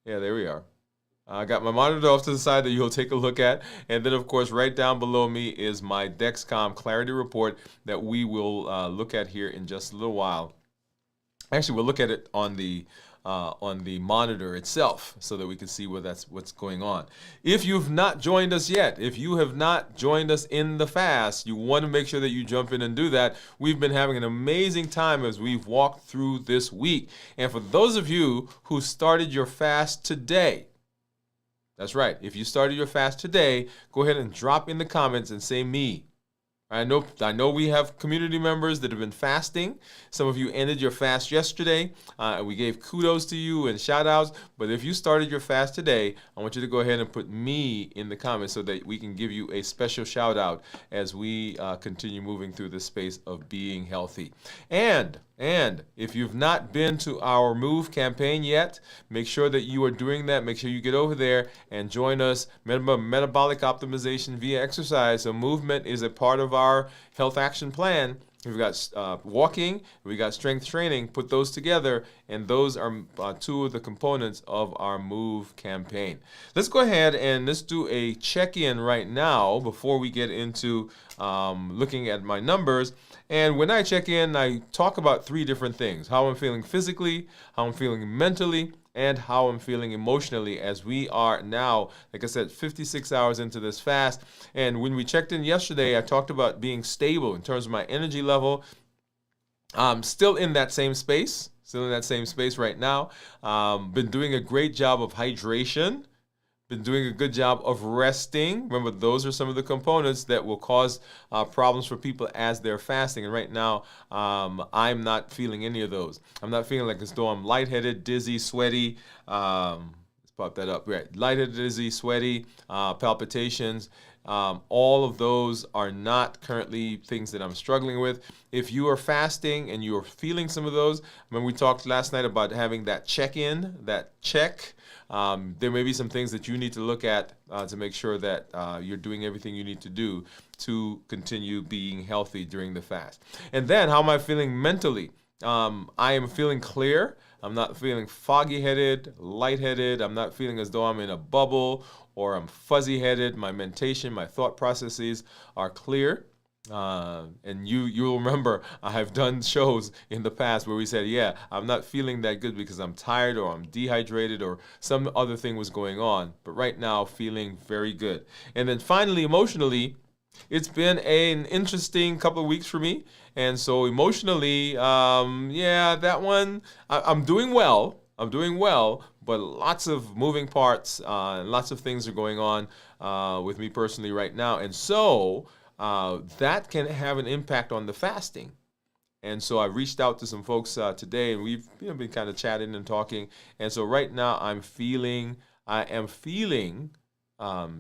Yeah, there we are. I got my monitor off to the side that you'll take a look at. And then, of course, right down below me is my Dexcom Clarity Report that we will look at here in just a little while. Actually, we'll look at it on the monitor itself so that we can see what's going on. If you've not joined us yet, if you have not joined us in the fast, you want to make sure that you jump in and do that. We've been having an amazing time as we've walked through this week. And for those of you who started your fast today, that's right. If you started your fast today, go ahead and drop in the comments and say me. I know we have community members that have been fasting. Some of you ended your fast yesterday. We gave kudos to you and shout outs. But if you started your fast today, I want you to go ahead and put me in the comments so that we can give you a special shout out as we continue moving through this space of being healthy. And if you've not been to our Move campaign yet, make sure that you are doing that. Make sure you get over there and join us. Metabolic optimization via exercise. So movement is a part of our health action plan. We've got walking, we got strength training, put those together, and those are two of the components of our Move campaign. Let's go ahead and let's do a check-in right now before we get into looking at my numbers. And when I check in, I talk about three different things: how I'm feeling physically, how I'm feeling mentally, and how I'm feeling emotionally as we are now, like I said, 56 hours into this fast. And when we checked in yesterday, I talked about being stable in terms of my energy level. I'm still in that same space, right now. Been doing a great job of hydration. Been doing a good job of resting. Remember, those are some of the components that will cause problems for people as they're fasting. And right now, I'm not feeling any of those. I'm not feeling like as though I'm lightheaded, dizzy, sweaty. Let's pop that up. Right, lightheaded, dizzy, sweaty, palpitations. All of those are not currently things that I'm struggling with. If you are fasting and you are feeling some of those, remember we talked last night about having that check-in, that check. There may be some things that you need to look at to make sure that you're doing everything you need to do to continue being healthy during the fast. And then, how am I feeling mentally? I am feeling clear. I'm not feeling foggy-headed, lightheaded. I'm not feeling as though I'm in a bubble or I'm fuzzy-headed. My mentation, my thought processes are clear. And you'll remember I have done shows in the past where we said, yeah, I'm not feeling that good because I'm tired or I'm dehydrated or some other thing was going on. But right now, feeling very good. And then finally, emotionally, it's been an interesting couple of weeks for me. And so emotionally, yeah, that one, I'm doing well. But lots of moving parts, lots of things are going on with me personally right now. And so that can have an impact on the fasting. And so I reached out to some folks today, and we've been kind of chatting and talking. And so right now I am feeling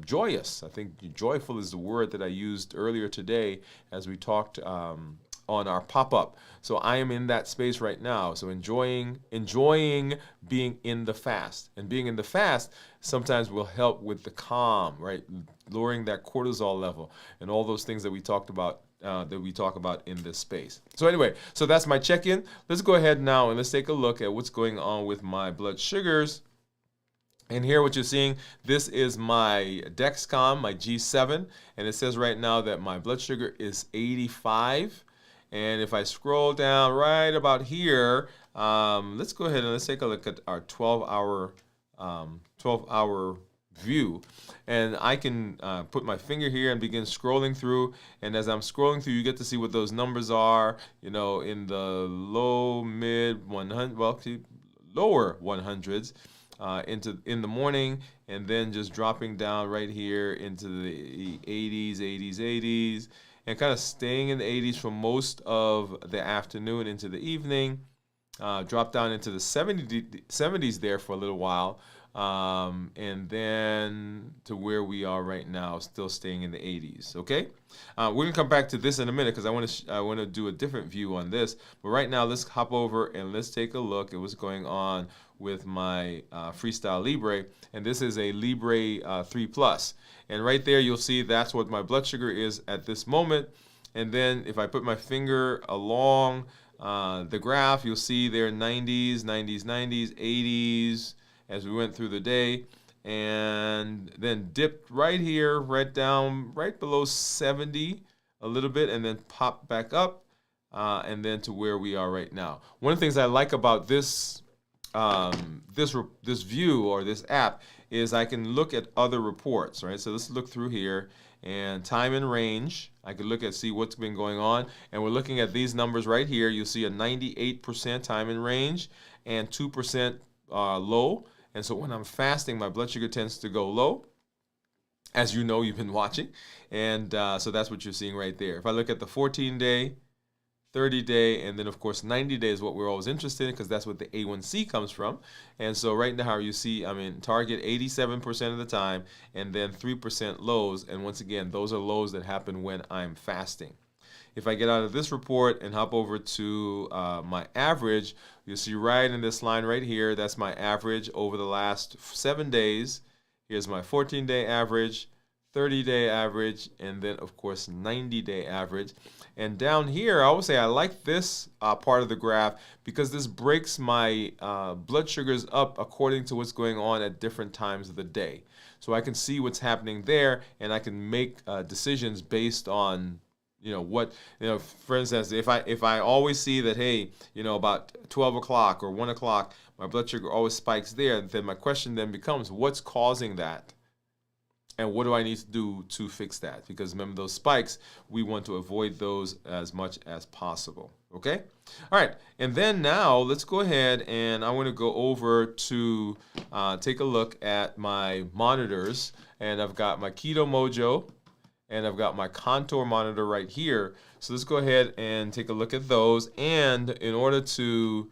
joyous. I think joyful is the word that I used earlier today as we talked on our pop-up. So I am in that space right now. So enjoying being in the fast. And being in the fast sometimes will help with the calm, right? Lowering that cortisol level and all those things that we talked about that we talk about in this space. So anyway, so that's my check-in. Let's go ahead now and let's take a look at what's going on with my blood sugars. And here what you're seeing, this is my Dexcom, my G7, and it says right now that my blood sugar is 85. And if I scroll down right about here, let's go ahead and let's take a look at our 12-hour view. And I can put my finger here and begin scrolling through. And as I'm scrolling through, you get to see what those numbers are, in the low, mid 100, well, lower 100s. In the morning, and then just dropping down right here into the 80s, and kind of staying in the 80s for most of the afternoon into the evening. Drop down into the 70s there for a little while, and then to where we are right now, still staying in the 80s. Okay, we're gonna come back to this in a minute because I want to do a different view on this. But right now, let's hop over and let's take a look at what's going on with my Freestyle Libre, and this is a Libre 3 Plus. And right there, you'll see that's what my blood sugar is at this moment. And then if I put my finger along the graph, you'll see there 90s, 80s, as we went through the day, and then dipped right here, right down, right below 70 a little bit, and then popped back up, and then to where we are right now. One of the things I like about this this view or this app is I can look at other reports, right? So let's look through here, and time and range. I can look at, see what's been going on, and we're looking at these numbers right here. You'll see a 98% time and range and 2% low. And so when I'm fasting, my blood sugar tends to go low, as you know, you've been watching. And so that's what you're seeing right there. If I look at the 14-day, 30-day, and then of course 90 days, what we're always interested in, because that's what the A1C comes from. And so right now you see I'm in target 87% of the time, and then 3% lows. And once again, those are lows that happen when I'm fasting. If I get out of this report and hop over to my average, you'll see right in this line right here, that's my average over the last 7 days. Here's my 14-day average, 30-day average, and then of course 90-day average. And down here, I always say I like this part of the graph because this breaks my blood sugars up according to what's going on at different times of the day. So I can see what's happening there, and I can make decisions based on, what, for instance, if I always see that, hey, about 12 o'clock or 1 o'clock, my blood sugar always spikes there, then my question then becomes, what's causing that? And what do I need to do to fix that? Because remember, those spikes, we want to avoid those as much as possible. Okay? All right. And then now let's go ahead, and I want to go over to take a look at my monitors. And I've got my Keto Mojo, and I've got my contour monitor right here. So let's go ahead and take a look at those. And in order to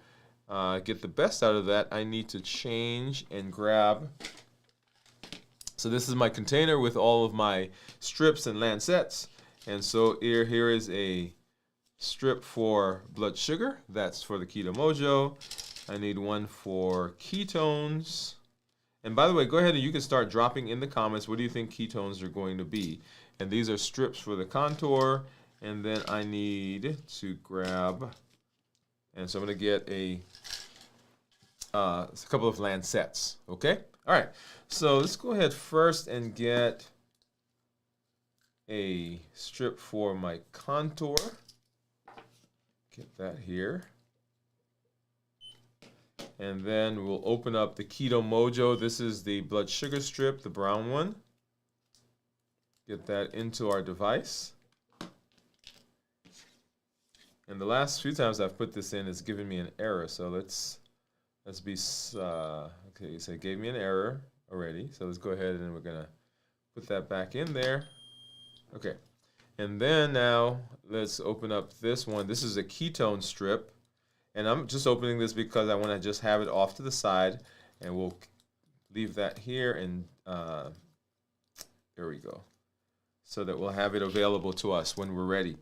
get the best out of that, I need to change and grab. So this is my container with all of my strips and lancets. And so here is a strip for blood sugar. That's for the Keto Mojo. I need one for ketones. And by the way, go ahead and you can start dropping in the comments, what do you think ketones are going to be? And these are strips for the contour. And then I need to grab, and so I'm going to get a couple of lancets, okay? All right, so let's go ahead first and get a strip for my contour. Get that here. And then we'll open up the Keto Mojo. This is the blood sugar strip, the brown one. Get that into our device. And the last few times I've put this in, it's given me an error. So let's be, okay, so it gave me an error already. So let's go ahead and we're gonna put that back in there. Okay, and then now let's open up this one. This is a ketone strip. And I'm just opening this because I wanna just have it off to the side, and we'll leave that here, and there we go. So that we'll have it available to us when we're ready.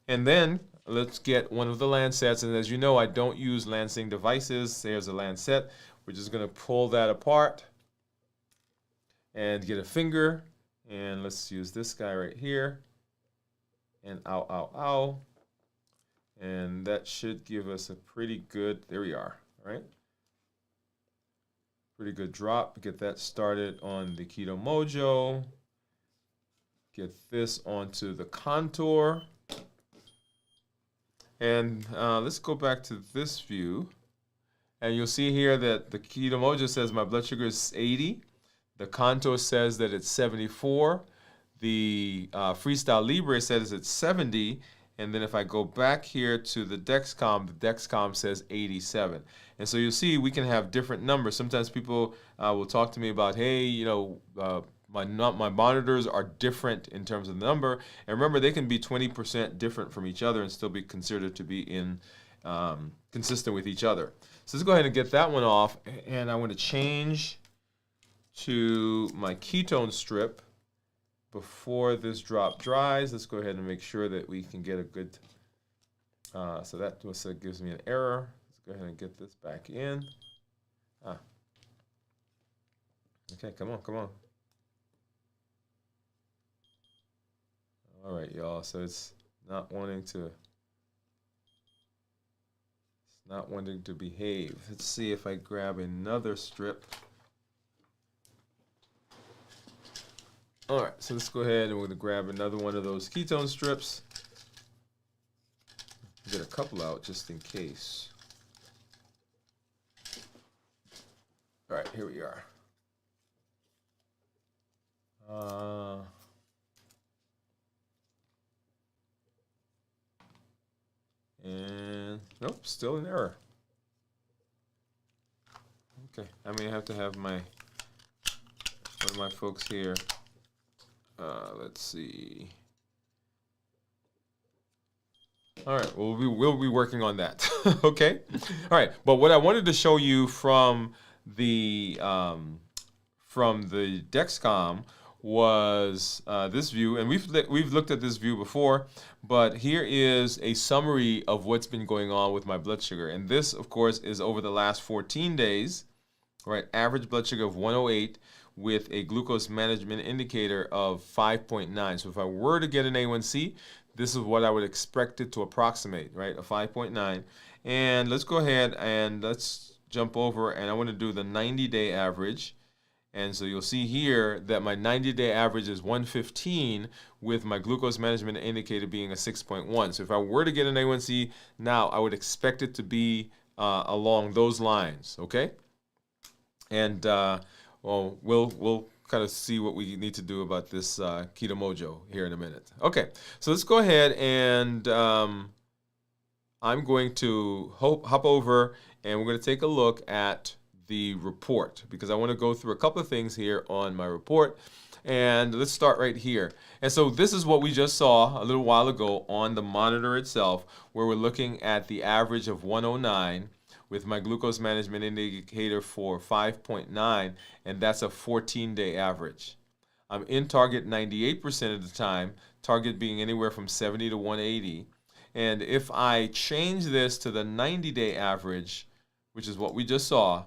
And then let's get one of the lancets, and as you know, I don't use lancing devices. There's a lancet. We're just going to pull that apart and get a finger, and let's use this guy right here, and ow, ow, ow, and that should give us a pretty good, there we are, all right? Pretty good drop. Get that started on the Keto Mojo. Get this onto the contour. And let's go back to this view. And you'll see here that the Keto Mojo says my blood sugar is 80. The contour says that it's 74. The Freestyle Libre says it's 70. And then if I go back here to the Dexcom says 87. And so you'll see we can have different numbers. Sometimes people will talk to me about, hey, my monitors are different in terms of the number. And remember, they can be 20% different from each other and still be considered to be in consistent with each other. So let's go ahead and get that one off. And I want to change to my ketone strip before this drop dries. Let's go ahead and make sure that we can get a good, so that gives me an error. Let's go ahead and get this back in. Okay, come on, come on. All right, y'all, so it's not wanting to behave. Let's see if I grab another strip. All right, so let's go ahead and we're gonna grab another one of those ketone strips. Get a couple out just in case. All right, here we are. And nope, still an error. Okay, I may have to have one of my folks here. Let's see. All right, well, we'll be working on that. Okay, all right. But what I wanted to show you from the Dexcom was this view, and we've looked at this view before, but here is a summary of what's been going on with my blood sugar, and this, of course, is over the last 14 days. Right, average blood sugar of 108 with a glucose management indicator of 5.9. So if I were to get an A1C, this is what I would expect it to approximate, right? A 5.9. And let's go ahead and let's jump over, and I want to do the 90-day average. And so you'll see here that my 90-day average is 115 with my glucose management indicator being a 6.1. So if I were to get an A1C now, I would expect it to be along those lines, okay? And well, we'll kind of see what we need to do about this Keto Mojo here in a minute. Okay, so let's go ahead and I'm going to hop over and we're going to take a look at the report because I want to go through a couple of things here on my report. And let's start right here. And so this is what we just saw a little while ago on the monitor itself, where we're looking at the average of 109 with my glucose management indicator for 5.9, and that's a 14-day average. I'm in target 98% of the time, target being anywhere from 70 to 180. And if I change this to the 90-day average, which is what we just saw,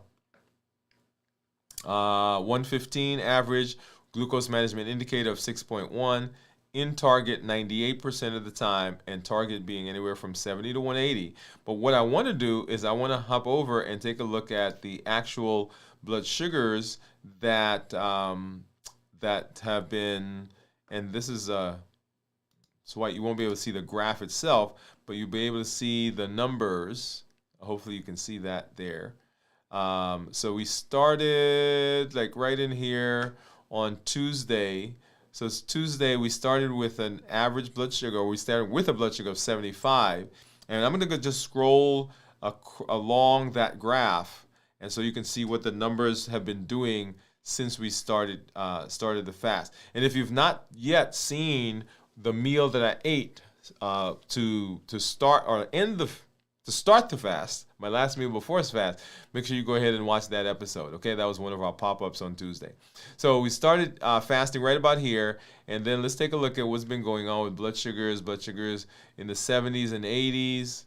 115 average, glucose management indicator of 6.1, in target 98% of the time, and target being anywhere from 70 to 180. But what I want to do is I want to hop over and take a look at the actual blood sugars that that have been, and this is so why you won't be able to see the graph itself, but you'll be able to see the numbers. Hopefully you can see that there. So we started like right in here on Tuesday. So it's Tuesday, we started with an average blood sugar, or we started with a blood sugar of 75. And I'm going to just scroll along that graph. And so you can see what the numbers have been doing since we started the fast. And if you've not yet seen the meal that I ate to start or end to start the fast, my last meal before this fast, make sure you go ahead and watch that episode, okay? That was one of our pop-ups on Tuesday. So we started fasting right about here, and then let's take a look at what's been going on with blood sugars in the 70s and 80s.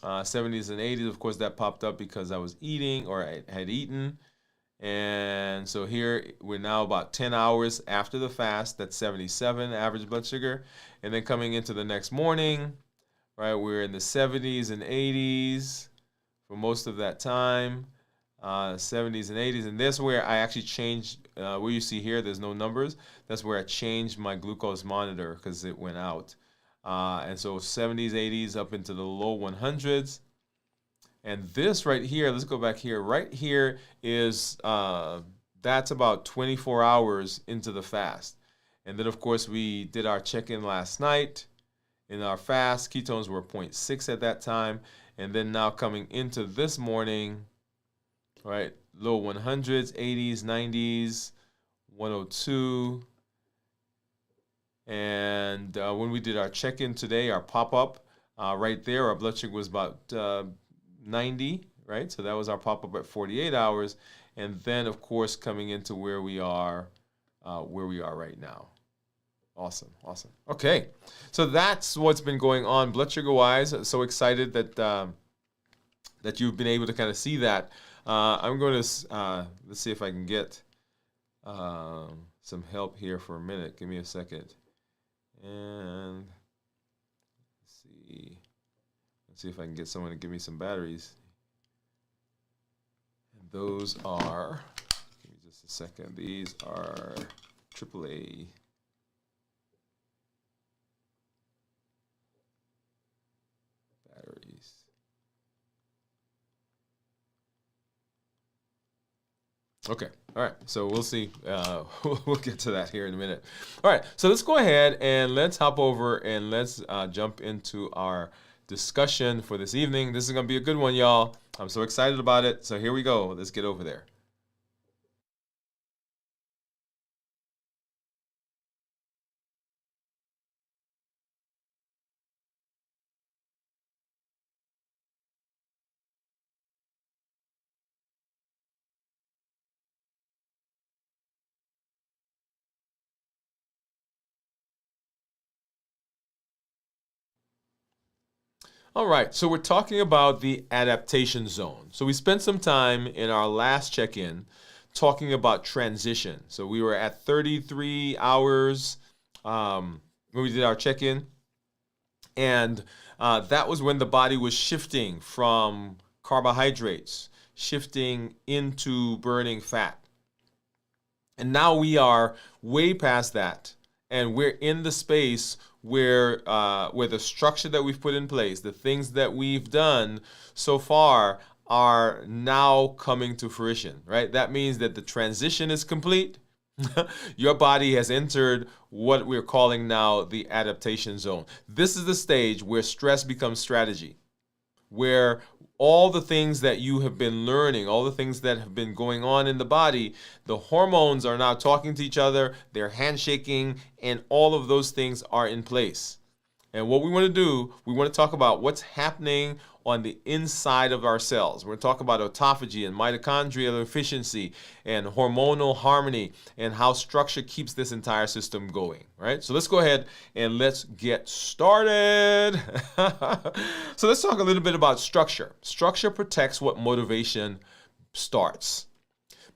70s and 80s, of course, that popped up because I was eating, or I had eaten. And so here, we're now about 10 hours after the fast, that's 77 average blood sugar. And then coming into the next morning, right, we're in the 70s and 80s for most of that time, 70s and 80s. And that's where I actually changed, where you see here, there's no numbers. That's where I changed my glucose monitor because it went out. And so 70s, 80s up into the low 100s. And this right here, let's go back here. Right here is, that's about 24 hours into the fast. And then, of course, we did our check-in last night. In our fast, ketones were 0.6 at that time. And then now coming into this morning, right, low 100s, 80s, 90s, 102. And when we did our check-in today, our pop-up, right there, our blood sugar was about 90, right? So that was our pop-up at 48 hours. And then, of course, coming into where we are right now. Awesome, awesome. Okay, so that's what's been going on blood sugar-wise. So excited that that you've been able to kind of see that. I'm going to let's see if I can get some help here for a minute. Give me a second, and let's see if I can get someone to give me some batteries. And those are, give me just a second. These are AAA. Batteries. Okay. All right. So we'll see. We'll get to that here in a minute. All right. So let's go ahead and let's hop over and let's jump into our discussion for this evening. This is going to be a good one, y'all. I'm so excited about it. So here we go. Let's get over there. All right, so we're talking about the adaptation zone. So we spent some time in our last check-in talking about transition. So we were at 33 hours when we did our check-in. And that was when the body was shifting from carbohydrates, shifting into burning fat. And now we are way past that. And we're in the space where the structure that we've put in place, the things that we've done so far are now coming to fruition, right? That means that the transition is complete. Your body has entered what we're calling now the adaptation zone. This is the stage where stress becomes strategy, where all the things that you have been learning, all the things that have been going on in the body, the hormones are now talking to each other, they're handshaking, and all of those things are in place. And what we want to do, we want to talk about what's happening on the inside of our cells. We're going to talk about autophagy and mitochondrial efficiency and hormonal harmony and how structure keeps this entire system going, right? So let's go ahead and let's get started. So let's talk a little bit about structure. Structure protects what motivation starts.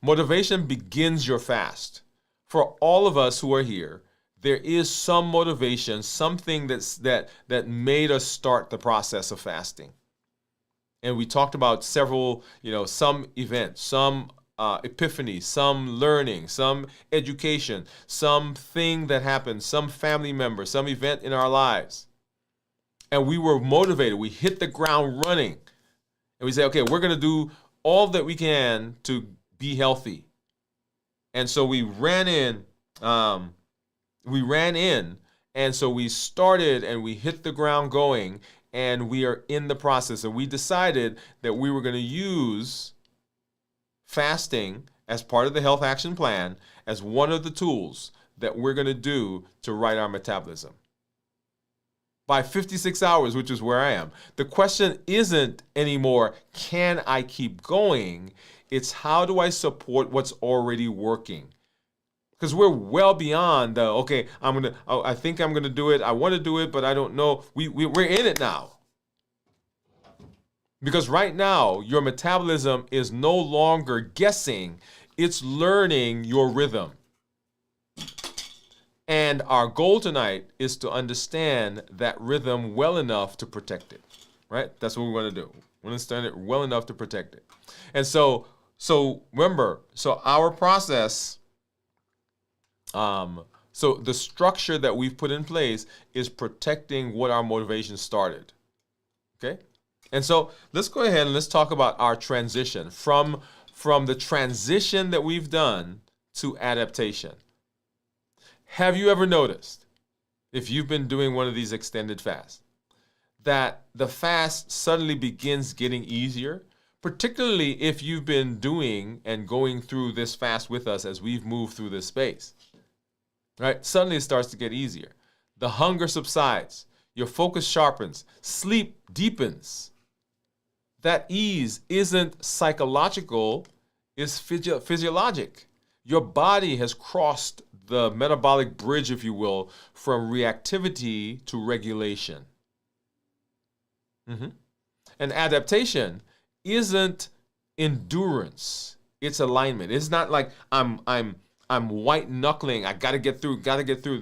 Motivation begins your fast. For all of us who are here, there is some motivation, something that made us start the process of fasting. And we talked about several, some events, some epiphany, some learning, some education, something that happened, some family member, some event in our lives. And we were motivated. We hit the ground running. And we say, okay, we're going to do all that we can to be healthy. And so we ran in. And so we started and we hit the ground going, and we are in the process. And we decided that we were going to use fasting as part of the health action plan as one of the tools that we're going to do to right our metabolism. By 56 hours, which is where I am, the question isn't anymore, can I keep going? It's how do I support what's already working? Because we're well beyond the, I think I'm gonna do it. I want to do it, but I don't know. We're in it now. Because right now, your metabolism is no longer guessing, it's learning your rhythm. And our goal tonight is to understand that rhythm well enough to protect it, right? That's what we want to do. We understand it well enough to protect it. And so remember, our process, so the structure that we've put in place is protecting what our motivation started, okay? And so let's go ahead and let's talk about our transition from the transition that we've done to adaptation. Have you ever noticed, if you've been doing one of these extended fasts, that the fast suddenly begins getting easier, particularly if you've been doing and going through this fast with us as we've moved through this space, right? Suddenly it starts to get easier. The hunger subsides, your focus sharpens, sleep deepens. That ease isn't psychological, it's physiologic. Your body has crossed the metabolic bridge, if you will, from reactivity to regulation. And adaptation isn't endurance, it's alignment. It's not like I'm white knuckling, I gotta get through.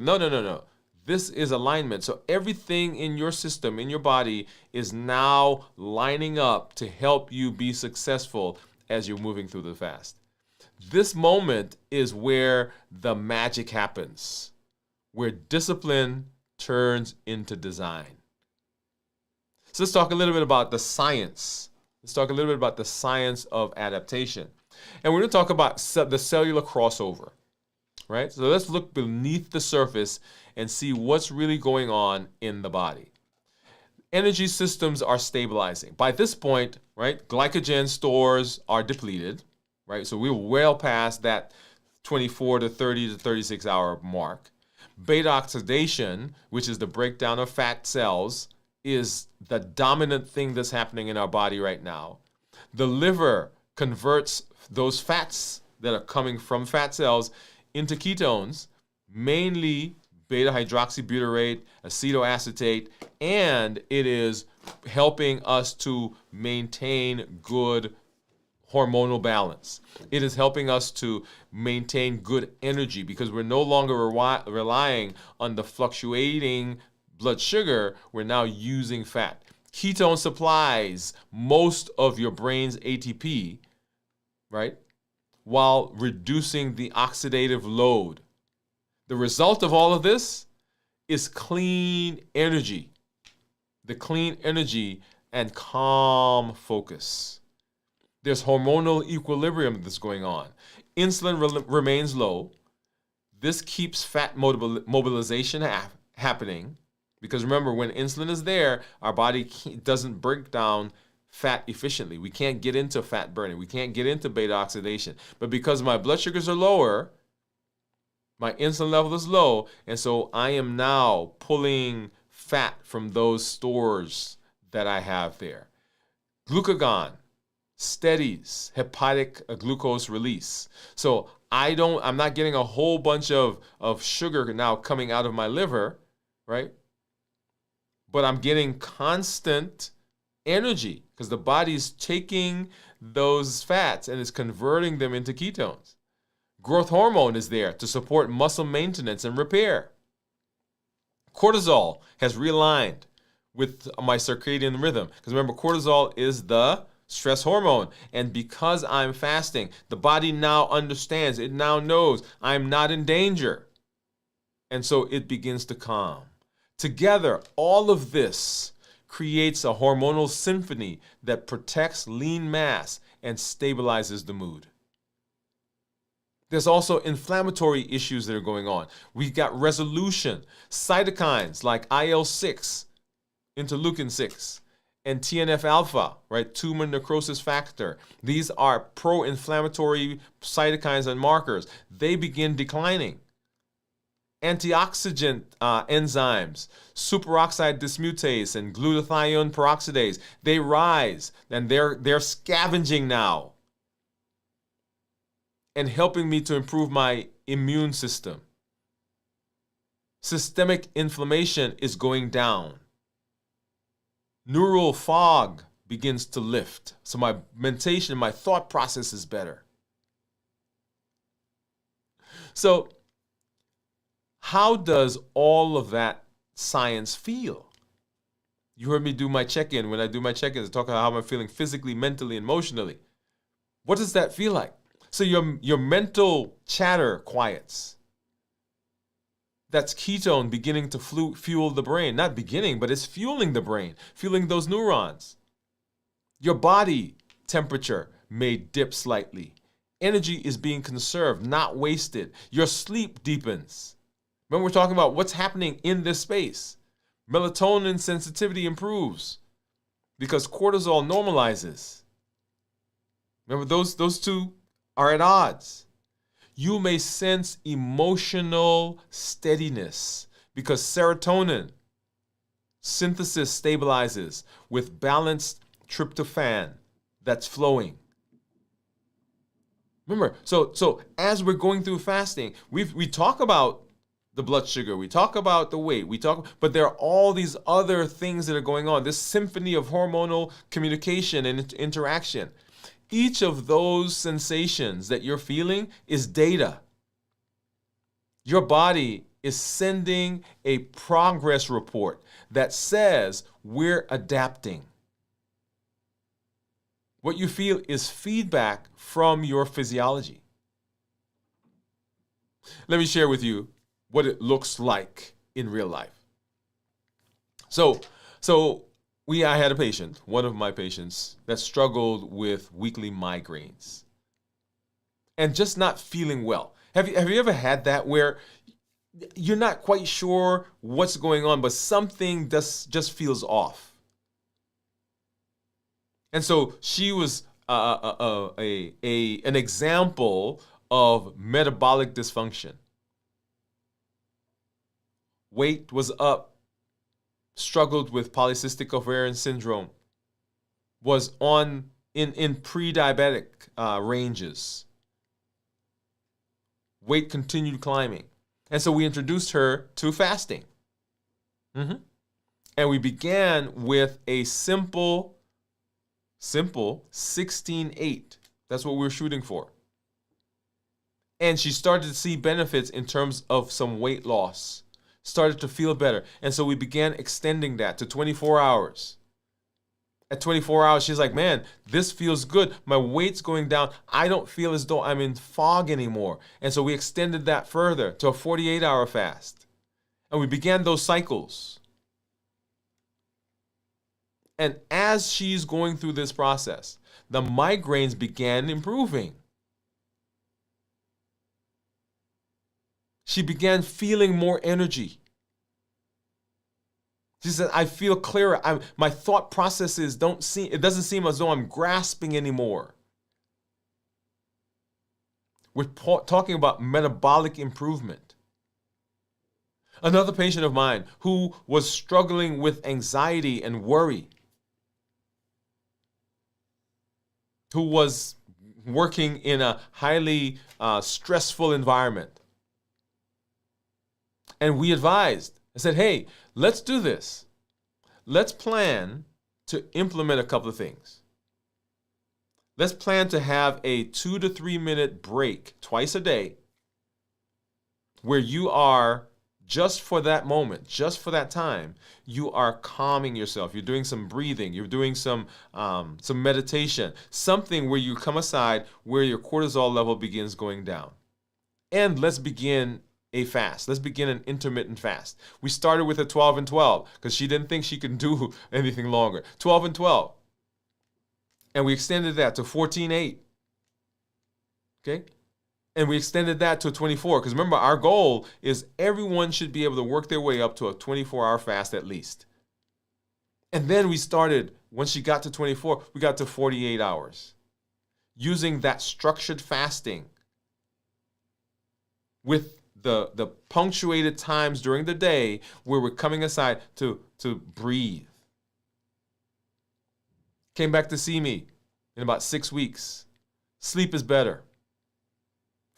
No. This is alignment. So everything in your system, in your body, is now lining up to help you be successful as you're moving through the fast. This moment is where the magic happens, where discipline turns into design. So let's talk a little bit about the science. Let's talk a little bit about the science of adaptation. And we're going to talk about the cellular crossover, right? So let's look beneath the surface and see what's really going on in the body. Energy systems are stabilizing. By this point, right, glycogen stores are depleted, right? So we're well past that 24 to 30 to 36 hour mark. Beta oxidation, which is the breakdown of fat cells, is the dominant thing that's happening in our body right now. The liver converts those fats that are coming from fat cells into ketones, mainly beta hydroxybutyrate, acetoacetate, and it is helping us to maintain good hormonal balance. It is helping us to maintain good energy because we're no longer relying on the fluctuating blood sugar. We're now using fat. Ketone supplies most of your brain's ATP, right, while reducing the oxidative load. The result of all of this is clean energy. The clean energy and calm focus. There's hormonal equilibrium that's going on. Insulin remains low. This keeps fat mobilization happening. Because remember, when insulin is there, our body doesn't break down fat efficiently. We can't get into fat burning. We can't get into beta oxidation. But because my blood sugars are lower, my insulin level is low, and so I am now pulling fat from those stores that I have there. Glucagon steadies hepatic glucose release. So I'm not getting a whole bunch of sugar now coming out of my liver, right? But I'm getting constant energy because the body's taking those fats and is converting them into ketones. Growth hormone is there to support muscle maintenance and repair. Cortisol has realigned with my circadian rhythm because remember, cortisol is the stress hormone. And because I'm fasting, the body now understands, it now knows I'm not in danger. And so it begins to calm. Together, all of this creates a hormonal symphony that protects lean mass and stabilizes the mood. There's also inflammatory issues that are going on. We've got resolution, cytokines like IL-6, interleukin-6, and TNF-alpha, right, tumor necrosis factor. These are pro-inflammatory cytokines and markers. They begin declining. Antioxidant enzymes, superoxide dismutase and glutathione peroxidase, they rise and they're scavenging now and helping me to improve my immune system. Systemic inflammation is going down. Neural fog begins to lift. So my mentation, my thought process is better. So how does all of that science feel? You heard me do my check-in. When I do my check-ins, I talk about how I'm feeling physically, mentally, emotionally. What does that feel like? So your mental chatter quiets. That's ketone beginning to fuel the brain. Not beginning, but it's fueling the brain, fueling those neurons. Your body temperature may dip slightly. Energy is being conserved, not wasted. Your sleep deepens. Remember, we're talking about what's happening in this space. Melatonin sensitivity improves because cortisol normalizes. Remember, those two are at odds. You may sense emotional steadiness because serotonin synthesis stabilizes with balanced tryptophan that's flowing. Remember, so as we're going through fasting, we talk about the blood sugar, we talk about the weight, but there are all these other things that are going on, this symphony of hormonal communication and interaction. Each of those sensations that you're feeling is data. Your body is sending a progress report that says we're adapting. What you feel is feedback from your physiology. Let me share with you what it looks like in real life. So, I had a patient, one of my patients, that struggled with weekly migraines and just not feeling well. Have you ever had that where you're not quite sure what's going on, but something just feels off? And so she was an example of metabolic dysfunction. Weight was up, struggled with polycystic ovarian syndrome, was in pre-diabetic ranges. Weight continued climbing. And so we introduced her to fasting. And we began with a simple 16-8. That's what we were shooting for. And she started to see benefits in terms of some weight loss, started to feel better. And so we began extending that to 24 hours. At 24 hours, she's like, man, this feels good. My weight's going down. I don't feel as though I'm in fog anymore. And so we extended that further to a 48-hour fast. And we began those cycles. And as she's going through this process, the migraines began improving. She began feeling more energy. She said, I feel clearer. My thought processes it doesn't seem as though I'm grasping anymore. We're talking about metabolic improvement. Another patient of mine who was struggling with anxiety and worry, who was working in a highly stressful environment. And we advised, I said, hey, let's do this. Let's plan to implement a couple of things. Let's plan to have a 2 to 3 minute break twice a day where you are, just for that moment, just for that time, you are calming yourself. You're doing some breathing. You're doing some meditation, something where you come aside where your cortisol level begins going down. And let's begin a fast. Let's begin an intermittent fast. We started with a 12 and 12 because she didn't think she could do anything longer. 12 and 12. And we extended that to 14-8. Okay? And we extended that to 24 because remember, our goal is everyone should be able to work their way up to a 24-hour fast at least. And then we started, once she got to 24, we got to 48 hours. Using that structured fasting with the punctuated times during the day where we're coming aside to breathe. Came back to see me in about 6 weeks. Sleep is better.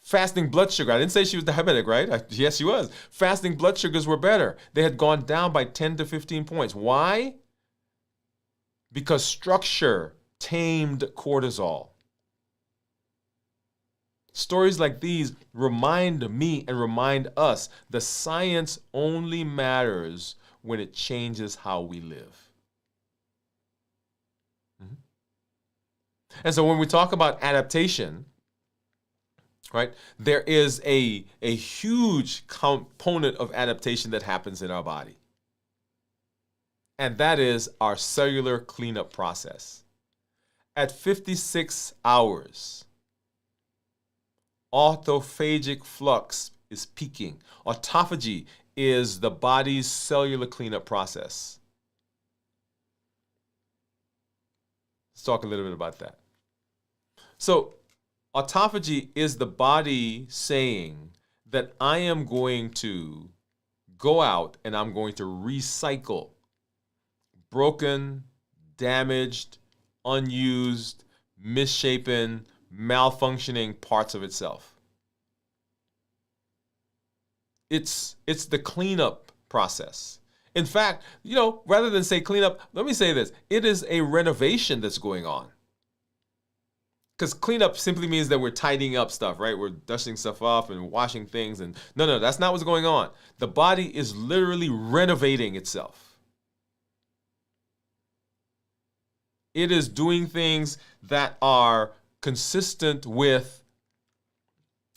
Fasting blood sugar. I didn't say she was diabetic, right? Yes, she was. Fasting blood sugars were better. They had gone down by 10 to 15 points. Why? Because structure tamed cortisol. Stories like these remind me and remind us the science only matters when it changes how we live. And so when we talk about adaptation, right, there is a huge component of adaptation that happens in our body. And that is our cellular cleanup process. At 56 hours, autophagic flux is peaking. Autophagy is the body's cellular cleanup process. Let's talk a little bit about that. So, autophagy is the body saying that I am going to go out and I'm going to recycle broken, damaged, unused, misshapen, malfunctioning parts of itself. It's the cleanup process. In fact, rather than say cleanup, let me say this. It is a renovation that's going on. Because cleanup simply means that we're tidying up stuff, right? We're dusting stuff off and washing things. And no, that's not what's going on. The body is literally renovating itself. It is doing things that are consistent with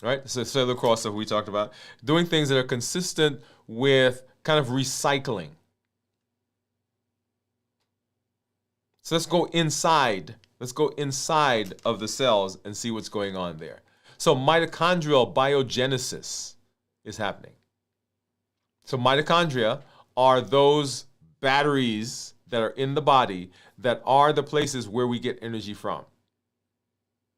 right? So cellular cross stuff we talked about. Doing things that are consistent with kind of recycling. So let's go inside. Let's go inside of the cells and see what's going on there. So mitochondrial biogenesis is happening. So mitochondria are those batteries that are in the body that are the places where we get energy from.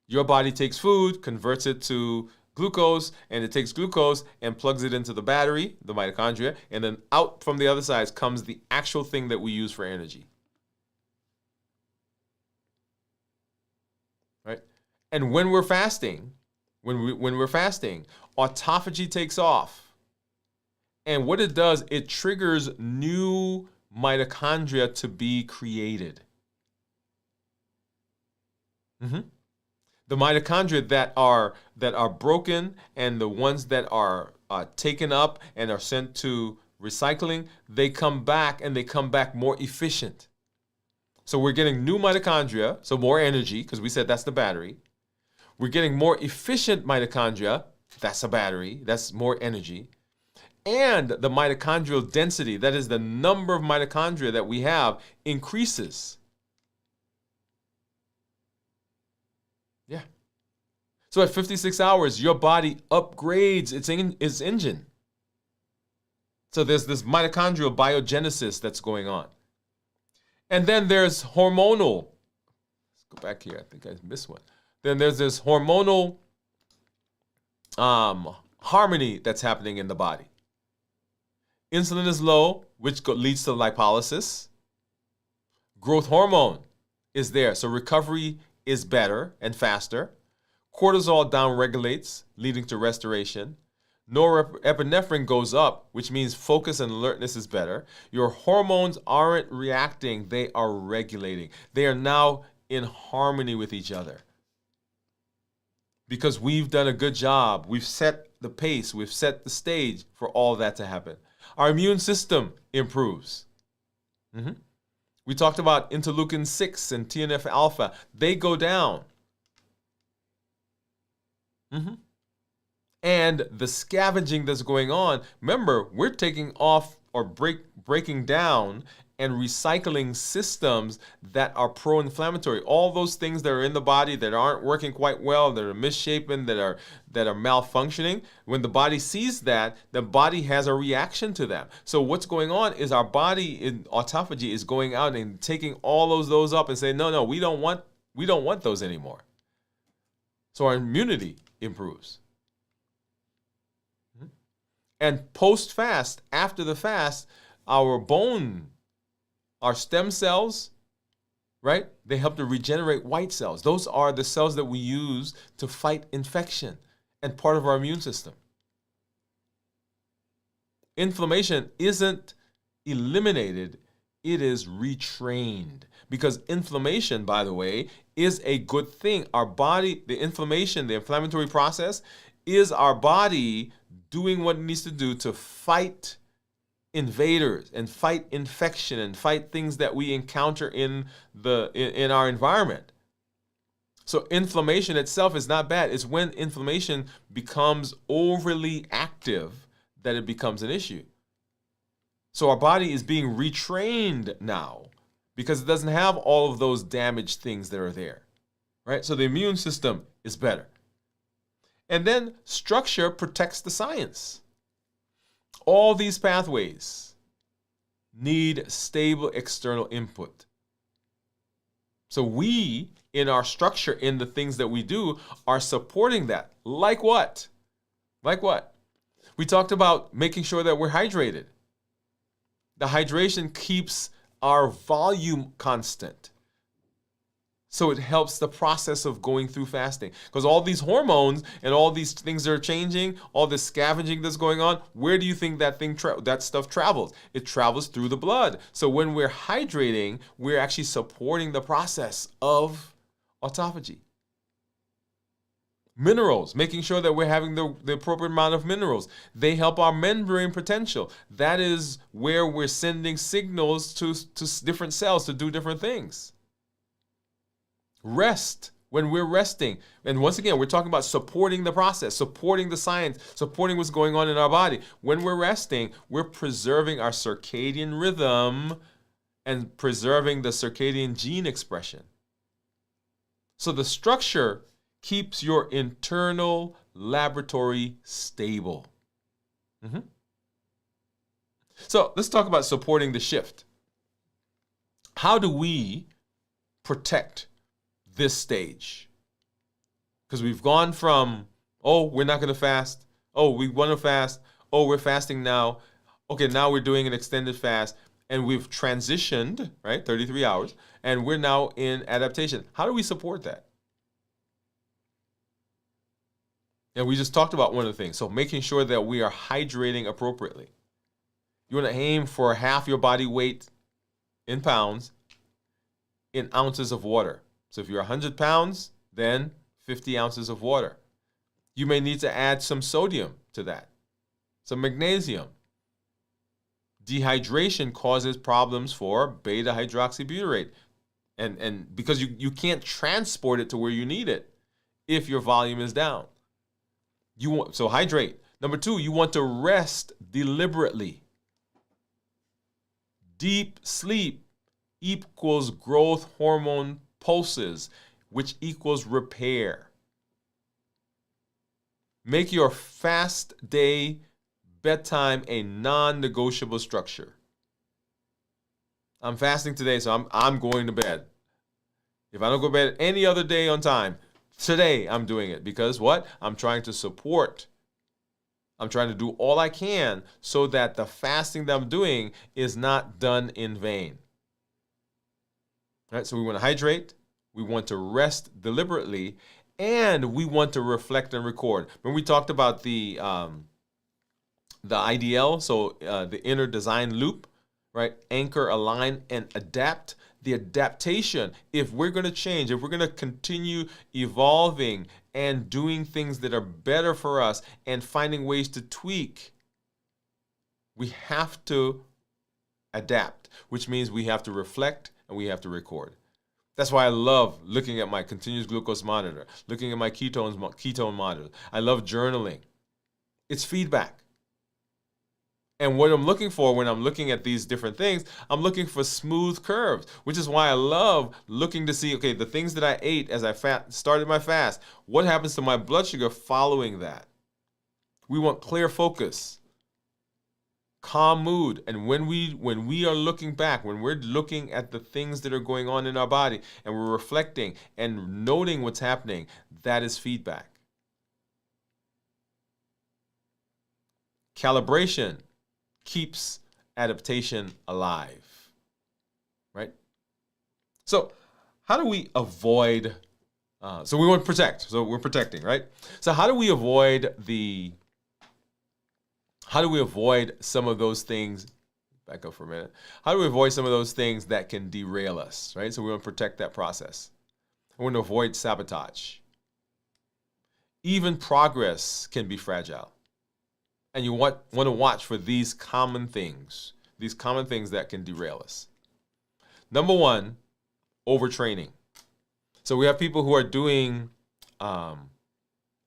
Your body takes food, converts it to glucose, and it takes glucose and plugs it into the battery, the mitochondria, and then out from the other side comes the actual thing that we use for energy. Right? And when we're fasting, when we're fasting, autophagy takes off. And what it does, it triggers new mitochondria to be created. The mitochondria that are broken and the ones that are taken up and are sent to recycling, they come back and they come back more efficient. So we're getting new mitochondria, so more energy, because we said that's the battery. We're getting more efficient mitochondria, that's a battery, that's more energy. And the mitochondrial density, that is the number of mitochondria that we have, increases. Yeah. So at 56 hours, your body upgrades its engine. So there's this mitochondrial biogenesis that's going on. And then there's hormonal. Let's go back here. I think I missed one. Then there's this hormonal harmony that's happening in the body. Insulin is low, which leads to lipolysis. Growth hormone is there, so recovery is better and faster. Cortisol downregulates, leading to restoration. Norepinephrine goes up, which means focus and alertness is better. Your hormones aren't reacting, they are regulating. They are now in harmony with each other. Because we've done a good job. We've set the pace, we've set the stage for all that to happen. Our immune system improves. We talked about interleukin 6 and TNF alpha. They go down. And the scavenging that's going on, remember, we're taking off or breaking down and recycling systems that are pro-inflammatory. All those things that are in the body that aren't working quite well, that are misshapen, that are malfunctioning. When the body sees that, the body has a reaction to them. So what's going on is our body in autophagy is going out and taking all those up and saying, no, we don't want those anymore. So our immunity improves. And post-fast, after the fast, our stem cells, right? They help to regenerate white cells. Those are the cells that we use to fight infection and part of our immune system. Inflammation isn't eliminated, it is retrained. Because inflammation, by the way, is a good thing. Our body, the inflammatory process, is our body doing what it needs to do to fight invaders and fight infection and fight things that we encounter in our environment. So inflammation itself is not bad. It's when inflammation becomes overly active that it becomes an issue. So our body is being retrained now because it doesn't have all of those damaged things that are there, right? So the immune system is better. And then structure protects the science. All these pathways need stable external input. So we, in our structure, in the things that we do, are supporting that. Like what? Like what? We talked about making sure that we're hydrated. The hydration keeps our volume constant. So it helps the process of going through fasting. Because all these hormones and all these things that are changing, all this scavenging that's going on, where do you think that stuff travels? It travels through the blood. So when we're hydrating, we're actually supporting the process of autophagy. Minerals, making sure that we're having the appropriate amount of minerals. They help our membrane potential. That is where we're sending signals to different cells to do different things. Rest when we're resting. And once again, we're talking about supporting the process, supporting the science, supporting what's going on in our body. When we're resting, we're preserving our circadian rhythm and preserving the circadian gene expression. So the structure keeps your internal laboratory stable. So let's talk about supporting the shift. How do we protect this stage? Because we've gone from, oh, we're not going to fast. Oh, we want to fast. Oh, we're fasting now. Okay, now we're doing an extended fast. And we've transitioned, right, 33 hours, and we're now in adaptation. How do we support that? And we just talked about one of the things. So making sure that we are hydrating appropriately. You want to aim for half your body weight in pounds in ounces of water. So if you're 100 pounds, then 50 ounces of water. You may need to add some sodium to that, some magnesium. Dehydration causes problems for beta hydroxybutyrate. And because you can't transport it to where you need it if your volume is down. So hydrate. Number 2, you want to rest deliberately. Deep sleep equals growth hormone pulses, which equals repair. Make your fast day bedtime a non-negotiable structure. I'm fasting today, so I'm going to bed. If I don't go to bed any other day on time, today I'm doing it because what? I'm trying to support. I'm trying to do all I can so that the fasting that I'm doing is not done in vain. All right, so we want to hydrate, we want to rest deliberately, and we want to reflect and record. When we talked about the IDL, so the inner design loop, right? Anchor, align, and adapt. The adaptation, if we're going to change, if we're going to continue evolving and doing things that are better for us and finding ways to tweak, we have to adapt, which means we have to reflect and we have to record. That's why I love looking at my continuous glucose monitor, looking at my ketone monitor. I love journaling. It's feedback. And what I'm looking for when I'm looking at these different things, I'm looking for smooth curves, which is why I love looking to see, okay, the things that I ate as I started my fast, what happens to my blood sugar following that? We want clear focus, calm mood. And when we are looking back, when we're looking at the things that are going on in our body and we're reflecting and noting what's happening, that is feedback. Calibration keeps adaptation alive, right? So how do we avoid, so we want to protect, so we're protecting, right? So how do we avoid some of those things, back up for a minute, how do we avoid some of those things that can derail us, right? So we want to protect that process. We want to avoid sabotage. Even progress can be fragile. And you want to watch for these common things that can derail us. Number 1, overtraining. So we have people who are doing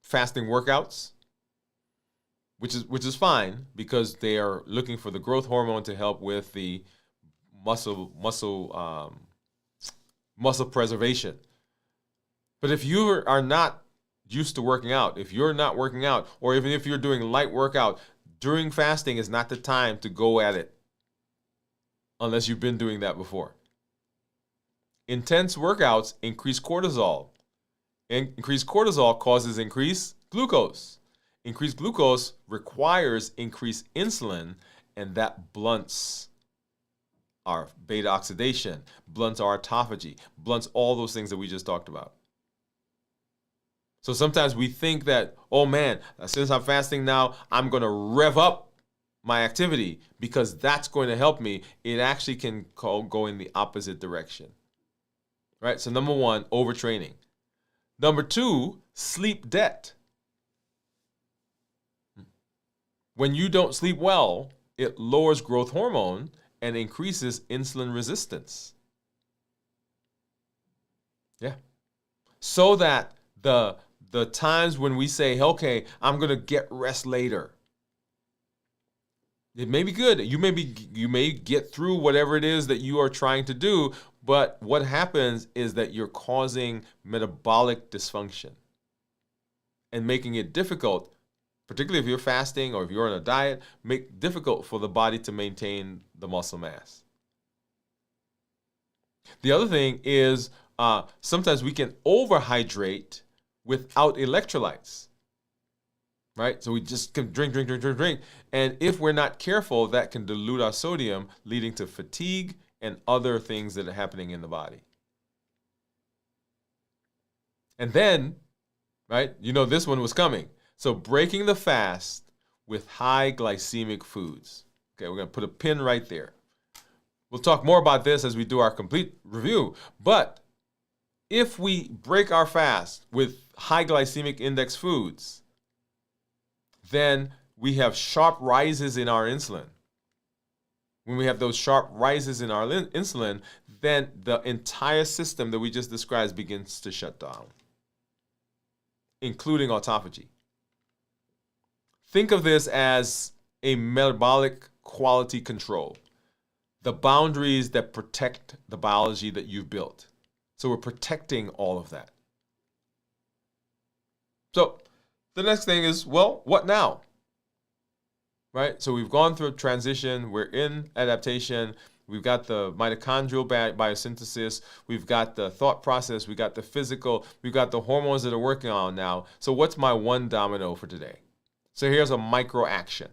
fasting workouts, which is fine because they are looking for the growth hormone to help with the muscle preservation. But if you are not used to working out, if you're not working out, or even if you're doing light workout, during fasting is not the time to go at it unless you've been doing that before. Intense workouts increase cortisol. Increased cortisol causes increased glucose. Increased glucose requires increased insulin, and that blunts our beta oxidation, blunts our autophagy, blunts all those things that we just talked about. So sometimes we think that, oh man, since I'm fasting now, I'm going to rev up my activity because that's going to help me. It actually can go in the opposite direction. Right? So number 1, overtraining. Number 2, sleep debt. When you don't sleep well, it lowers growth hormone and increases insulin resistance. Yeah. so that the times when we say, okay, I'm going to get rest later, it may be good. You may get through whatever it is that you are trying to do, but what happens is that you're causing metabolic dysfunction and making it difficult, particularly if you're fasting or if you're on a diet, make difficult for the body to maintain the muscle mass. The other thing is sometimes we can overhydrate without electrolytes, right? So we just can drink. And if we're not careful, that can dilute our sodium, leading to fatigue and other things that are happening in the body. And then, right, this one was coming. So breaking the fast with high glycemic foods. Okay, we're going to put a pin right there. We'll talk more about this as we do our complete review. But if we break our fast with high glycemic index foods, then we have sharp rises in our insulin. When we have those sharp rises in our insulin, then the entire system that we just described begins to shut down, including autophagy. Think of this as a metabolic quality control, the boundaries that protect the biology that you've built. So we're protecting all of that. So the next thing is, well, what now? Right? So we've gone through a transition. We're in adaptation. We've got the mitochondrial biosynthesis. We've got the thought process. We've got the physical. We've got the hormones that are working on now. So what's my one domino for today? So here's a micro action.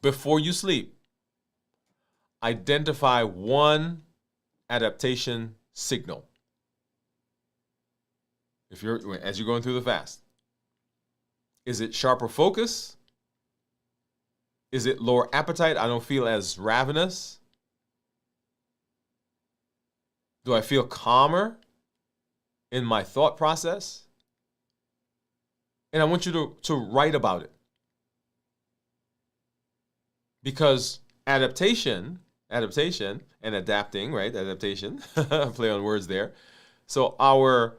Before you sleep, identify one adaptation signal. As you're going through the fast. Is it sharper focus? Is it lower appetite? I don't feel as ravenous. Do I feel calmer in my thought process? And I want you to write about it. Because adaptation and adapting, right? Adaptation, play on words there. So our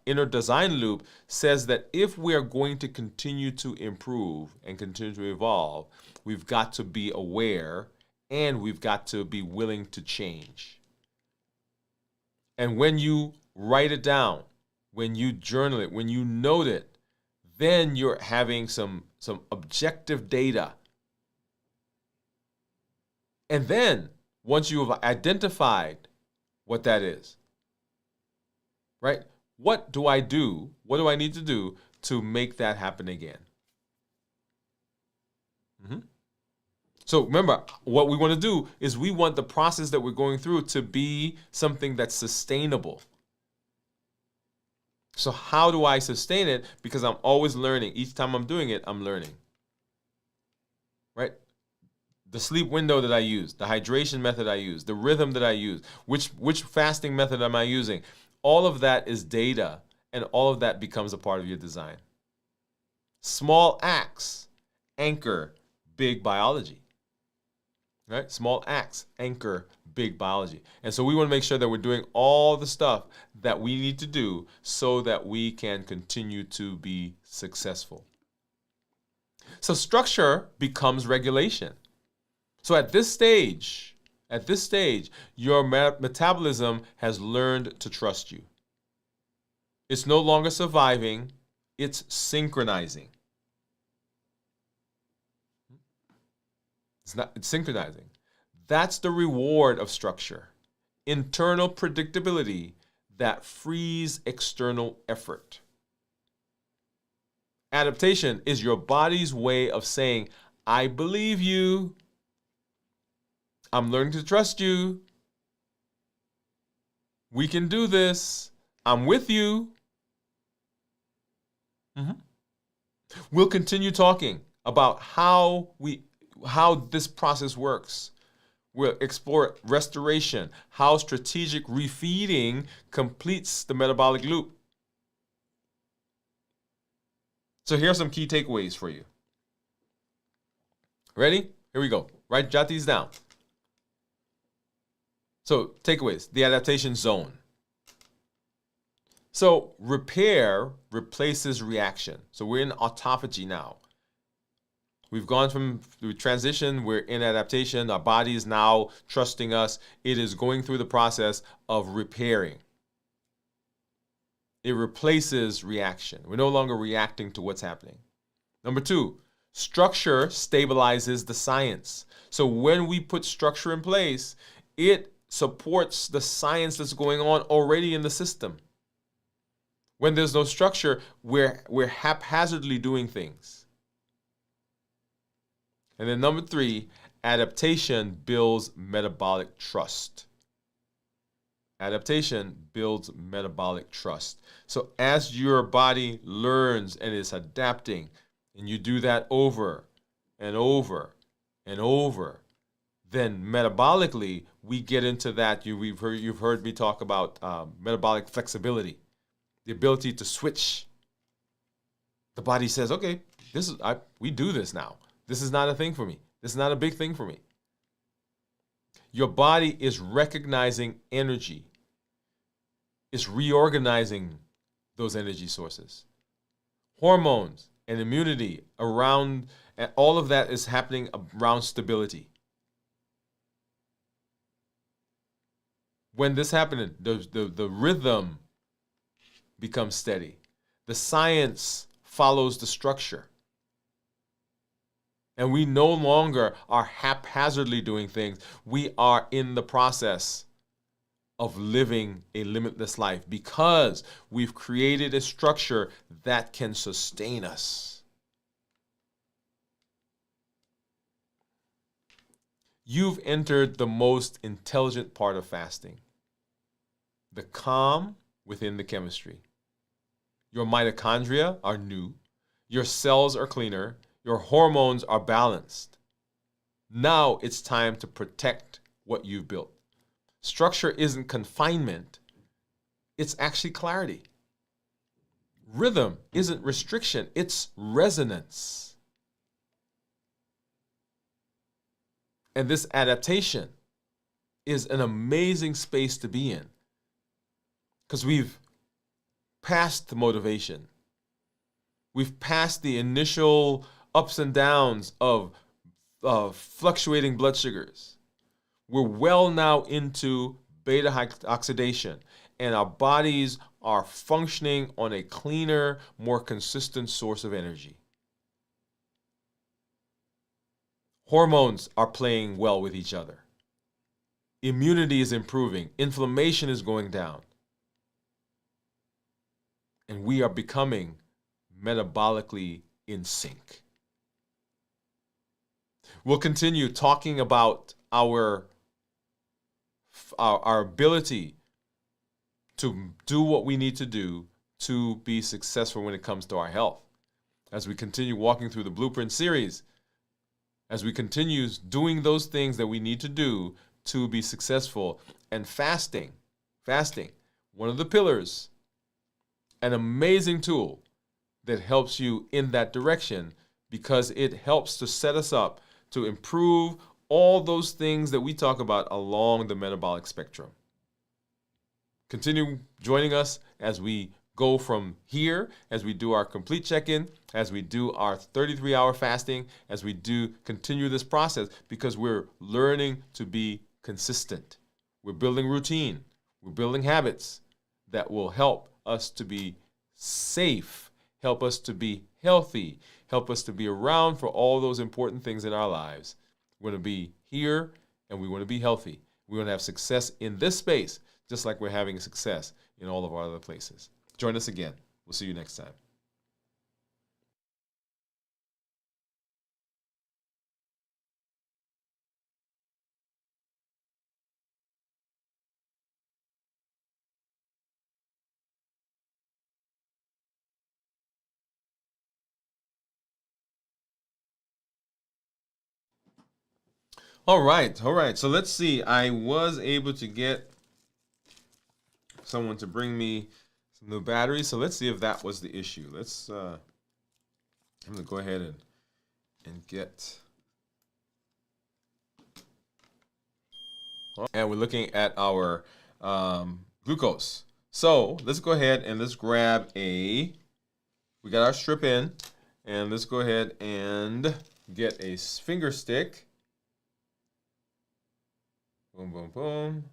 inner design loop says that if we are going to continue to improve and continue to evolve, we've got to be aware and we've got to be willing to change. And when you write it down, when you journal it, when you note it, then you're having some objective data. And then once you have identified what that is, right? What do I do? What do I need to do to make that happen again? So remember, what we want to do is we want the process that we're going through to be something that's sustainable. So how do I sustain it? Because I'm always learning. Each time I'm doing it, I'm learning. Right? The sleep window that I use, the hydration method I use, the rhythm that I use, which fasting method am I using? All of that is data, and all of that becomes a part of your design. Small acts anchor big biology. Right? Small acts anchor big biology. And so we want to make sure that we're doing all the stuff that we need to do so that we can continue to be successful. So structure becomes regulation. So at this stage, your metabolism has learned to trust you. It's no longer surviving, it's synchronizing. It's synchronizing. That's the reward of structure. Internal predictability that frees external effort. Adaptation is your body's way of saying, I believe you. I'm learning to trust you. We can do this. I'm with you. We'll continue talking about how this process works. We'll explore restoration, how strategic refeeding completes the metabolic loop. So here are some key takeaways for you. Ready? Here we go. Jot these down. So takeaways, the adaptation zone. So repair replaces reaction. So we're in autophagy now. We've gone through transition, we're in adaptation, our body is now trusting us. It is going through the process of repairing. It replaces reaction. We're no longer reacting to what's happening. Number 2, structure stabilizes the science. So when we put structure in place, it supports the science that's going on already in the system. When there's no structure, we're haphazardly doing things. And then number 3, adaptation builds metabolic trust. Adaptation builds metabolic trust. So as your body learns and is adapting, and you do that over and over and over, then metabolically we get into that. You've heard me talk about metabolic flexibility, the ability to switch. The body says, "Okay, we do this now. This is not a thing for me. This is not a big thing for me." Your body is recognizing energy. It's reorganizing those energy sources. Hormones and immunity around, and all of that is happening around stability. When this happens, the rhythm becomes steady. The science follows the structure. And we no longer are haphazardly doing things. We are in the process of living a limitless life because we've created a structure that can sustain us. You've entered the most intelligent part of fasting, the calm within the chemistry. Your mitochondria are new. Your cells are cleaner. Your hormones are balanced. Now it's time to protect what you've built. Structure isn't confinement. It's actually clarity. Rhythm isn't restriction. It's resonance. And this adaptation is an amazing space to be in because we've passed the motivation. We've passed the initial ups and downs of fluctuating blood sugars. We're well now into beta oxidation, and our bodies are functioning on a cleaner, more consistent source of energy. Hormones are playing well with each other. Immunity is improving. Inflammation is going down. And we are becoming metabolically in sync. We'll continue talking about our ability to do what we need to do to be successful when it comes to our health. As we continue walking through the Blueprint series, as we continue doing those things that we need to do to be successful, and fasting, one of the pillars, an amazing tool that helps you in that direction because it helps to set us up to improve all those things that we talk about along the metabolic spectrum. Continue joining us as we go from here, as we do our complete check-in, as we do our 33-hour fasting, as we do continue this process, because we're learning to be consistent. We're building routine. We're building habits that will help us to be safe, help us to be healthy, help us to be around for all those important things in our lives. We want to be here and we want to be healthy. We want to have success in this space, just like we're having success in all of our other places. Join us again. We'll see you next time. All right. So let's see. I was able to get someone to bring me some new batteries. So let's see if that was the issue. I'm gonna go ahead and get. And we're looking at our glucose. So let's go ahead and let's grab we got our strip in, and let's go ahead and get a finger stick. Boom, boom, boom.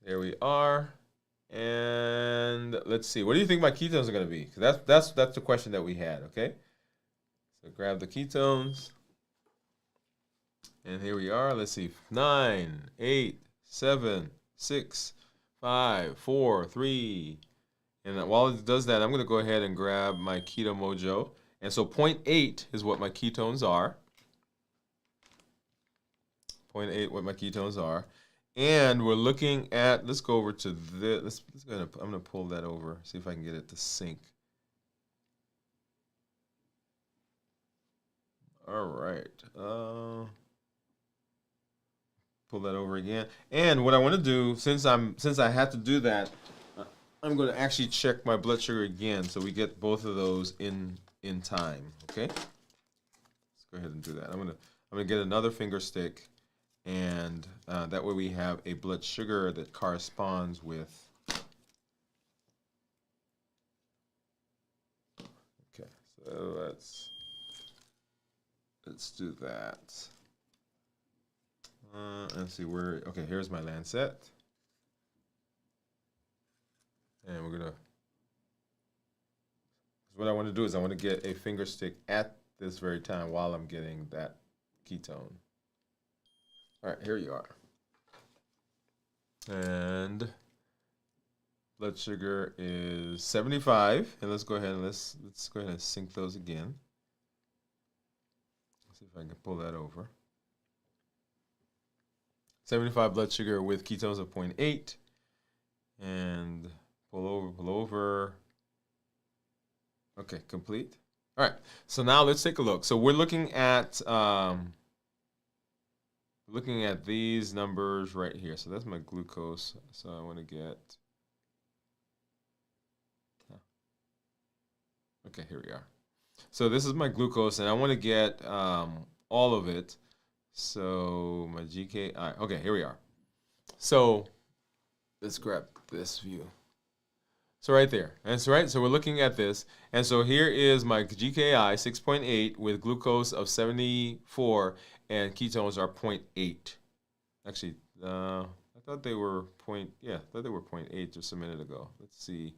There we are. And let's see. What do you think my ketones are going to be? Because that's the question that we had, okay? So grab the ketones. And here we are. Let's see. 9, 8, 7, 6, 5, 4, 3. And while it does that, I'm going to go ahead and grab my Keto Mojo. And so 0.8 is what my ketones are. 0.8 what my ketones are. And we're looking at, let's go over to this. I'm going to pull that over, see if I can get it to sync. All right. Pull that over again. And what I want to do, since I had to do that, I'm going to actually check my blood sugar again, so we get both of those in time. Okay. Let's go ahead and do that. I'm gonna get another finger stick, and that way we have a blood sugar that corresponds with. Okay. So let's do that. Let's see where. Okay, here's my Lancet, and we're gonna. What I want to do is I want to get a finger stick at this very time while I'm getting that ketone. All right, here you are. And blood sugar is 75, and let's go ahead and let's go ahead and sync those again. Let's see if I can pull that over. 75 blood sugar with ketones of 0.8, and pull over. Okay, complete. All right, so now let's take a look. So we're looking at these numbers right here. So that's my glucose. So I want to get. Okay, here we are. So this is my glucose, and I want to get all of it. So my GKI. Okay, here we are. So let's grab this view. So right there. That's right. So we're looking at this. And so here is my GKI 6.8 with glucose of 74 and ketones are 0.8. Actually, I thought they were I thought they were 0.8 just a minute ago. Let's see.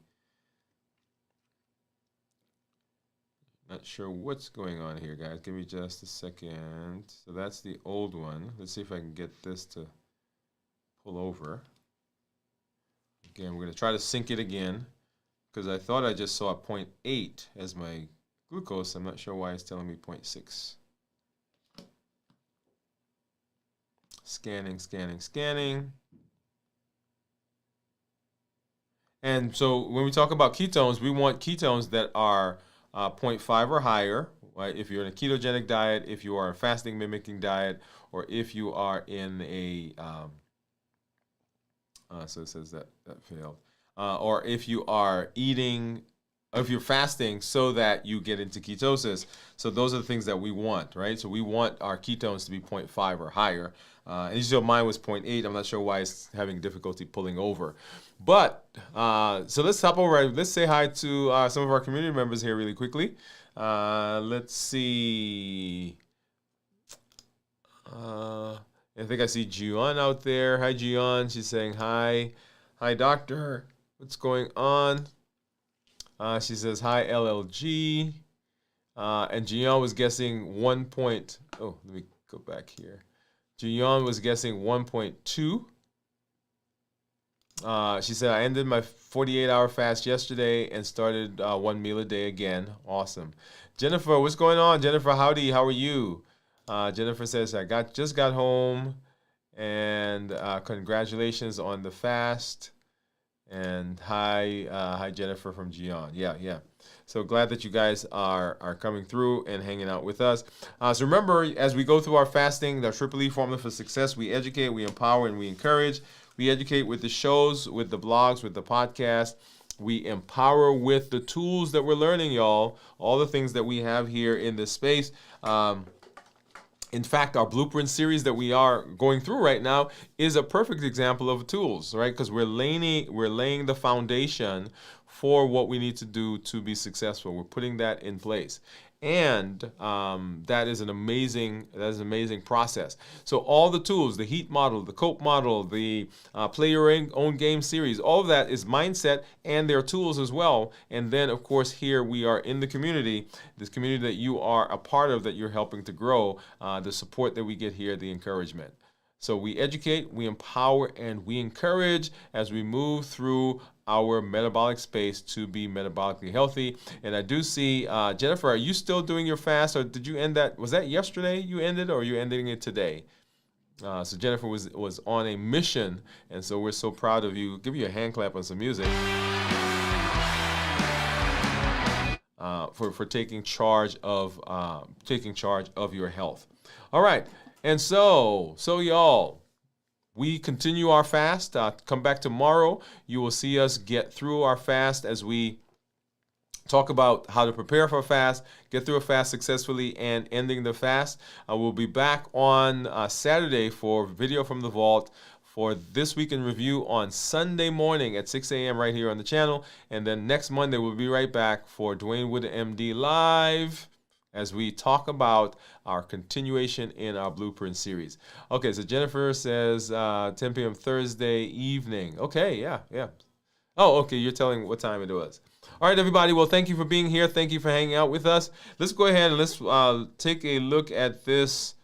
Not sure what's going on here, guys. Give me just a second. So that's the old one. Let's see if I can get this to pull over. Again, we're going to try to sync it again, because I thought I just saw 0.8 as my glucose. I'm not sure why it's telling me 0.6. Scanning. And so when we talk about ketones, we want ketones that are 0.5 or higher, right? If you're in a ketogenic diet, if you are a fasting mimicking diet, or if you are in a, so it says that failed, or if you are eating, or if you're fasting so that you get into ketosis. So those are the things that we want, right? So we want our ketones to be 0.5 or higher. And you saw mine was 0.8. I'm not sure why it's having difficulty pulling over. But, so let's hop over. Let's say hi to some of our community members here really quickly. Let's see. I think I see Gion out there. Hi, Gion. She's saying hi. Hi, doctor. What's going on? She says hi, LLG. And Gion was guessing 1 point. Oh, let me go back here. Gion was guessing 1.2. She said, I ended my 48-hour fast yesterday and started 1 meal a day again. Awesome. Jennifer, what's going on? Jennifer, howdy. How are you? Jennifer says, I just got home, and congratulations on the fast. And hi Jennifer from Gion. Yeah. So glad that you guys are coming through and hanging out with us. So remember, as we go through our fasting, the Triple E formula for success, we educate, we empower, and we encourage. We educate with the shows, with the blogs, with the podcast. We empower with the tools that we're learning, y'all. All the things that we have here in this space. And In fact, our blueprint series that we are going through right now is a perfect example of tools, right? Because we're laying the foundation for what we need to do to be successful. We're putting that in place, and that is an amazing process. So all the tools, the heat model, the cope model, the play your own game series, all of that is mindset, and their tools as well. And then of course here we are in the community, this community that you are a part of, that you're helping to grow, the support that we get here, the encouragement. So we educate, we empower, and we encourage as we move through our metabolic space to be metabolically healthy. And I do see, Jennifer, are you still doing your fast, or did you end that? Was that yesterday you ended, or are you ending it today? So Jennifer was on a mission, and so we're so proud of you. Give you a hand clap on some music for taking charge of your health. All right, and so y'all, we continue our fast. Come back tomorrow. You will see us get through our fast as we talk about how to prepare for a fast, get through a fast successfully, and ending the fast. We'll be back on Saturday for Video from the Vault for This Week in Review on Sunday morning at 6 a.m. right here on the channel. And then next Monday, we'll be right back for Dwain Woode, MD Live, as we talk about our continuation in our Blueprint series. Okay, so Jennifer says 10 p.m. Thursday evening. Okay, yeah. Oh, okay, you're telling what time it was. All right, everybody, well, thank you for being here. Thank you for hanging out with us. Let's go ahead and let's take a look at this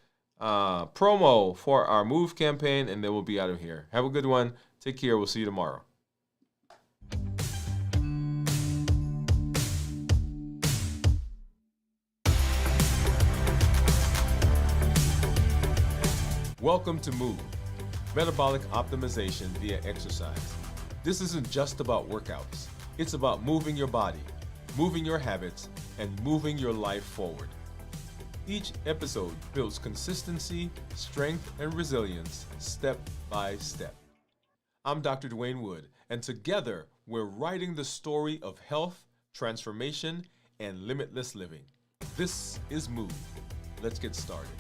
promo for our Move campaign, and then we'll be out of here. Have a good one. Take care. We'll see you tomorrow. Welcome to Move, metabolic optimization via exercise. This isn't just about workouts. It's about moving your body, moving your habits, and moving your life forward. Each episode builds consistency, strength, and resilience step by step. I'm Dr. Dwain Woode, and together we're writing the story of health, transformation, and limitless living. This is Move. Let's get started.